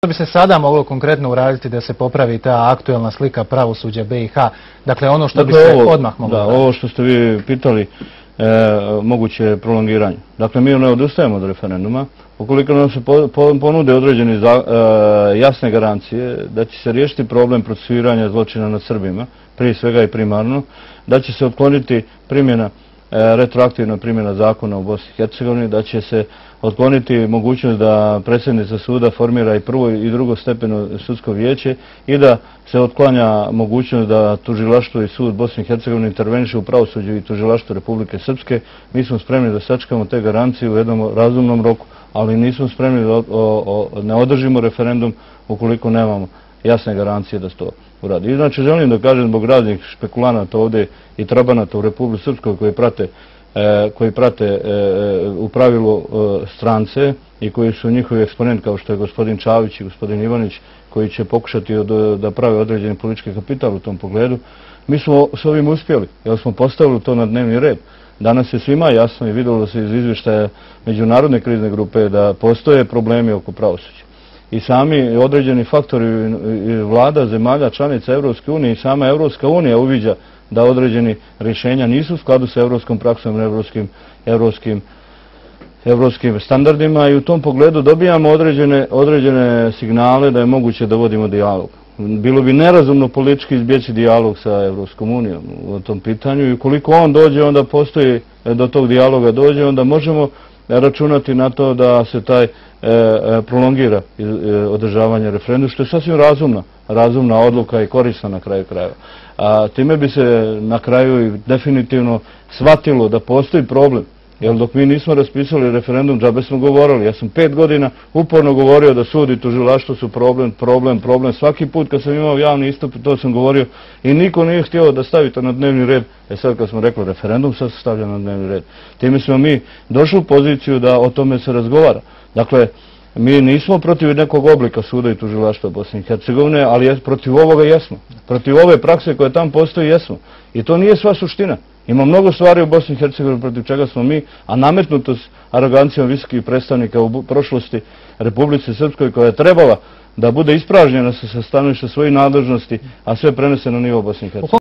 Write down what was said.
Što bi se sada moglo konkretno uraditi da se popravi ta aktuelna slika pravosuđa BiH? Dakle, ono što bi se odmah moglo uraditi. Ovo što ste vi pitali, moguće prolongiranje. Dakle, mi ne odustajemo od referenduma. Ukoliko nam se ponude određene jasne garancije da će se riješiti problem procesuiranja zločina nad Srbima, prije svega i primarno, da će se otkloniti retroaktivna primjena zakona u Bosni i Hercegovini, da će se otkloniti mogućnost da predsjednica suda formira i prvo i drugo stepeno sudsko vijeće i da se otklanja mogućnost da tužilaštvo i sud Bosne i Hercegovine interveniše u pravosuđu i tužilaštvo Republike Srpske. Mi smo spremni da sačekamo te garancije u jednom razumnom roku, ali nismo spremni da ne održimo referendum ukoliko nemamo jasne garancije da se to uradi. Znači, želim da kažem zbog raznih špekulanata ovdje i trabanata u Republici Srpskoj koji prate u pravilu strance i koji su njihovi eksponenti kao što je gospodin Čavić i gospodin Ivanić, koji će pokušati da prave određeni politički kapital u tom pogledu. Mi smo s ovim uspjeli, jer smo postavili to na dnevni red. Danas je svima jasno i vidjelo se iz izvještaja Međunarodne krizne grupe da postoje problemi oko pravosuđa. I sami određeni faktori vlada zemalja članica Evropske unije i sama Evropska unija uviđa da određeni rješenja nisu u skladu sa evropskom praksom i evropskim standardima i u tom pogledu dobijamo određene signale da je moguće da vodimo dijalog. Bilo bi nerazumno politički izbjeći dijalog sa Evropskom unijom u tom pitanju i ukoliko on dođe, onda postoji do tog dijaloga dođe, onda možemo računati na to da se taj prolongira održavanje referenduma, što je sasvim razumna odluka i korisna na kraju krajeva. A time bi se na kraju i definitivno shvatilo da postoji problem. Jer dok mi nismo raspisali referendum, džabe smo govorili. Ja sam 5 godina uporno govorio da sud i tužilaštvo su problem. Svaki put kad sam imao javni istup, to sam govorio i niko nije htio da stavi to na dnevni red. Sad kad smo rekli referendum, sad se stavlja na dnevni red. Time smo mi došli u poziciju da o tome se razgovara. Dakle, mi nismo protiv nekog oblika suda i tužilaštva Bosne i Hercegovine, ali protiv ovoga jesmo. Protiv ove prakse koja tam postoji jesmo. I to nije sva suština. Ima mnogo stvari u Bosni i Hercegovini protiv čega smo mi, a nametnutost arogancijom visokih predstavnika u prošlosti Republici Srpskoj koja je trebala da bude ispražnjena sa stanovišta svojih nadležnosti, a sve prenese na nivo Bosne i Hercegovine.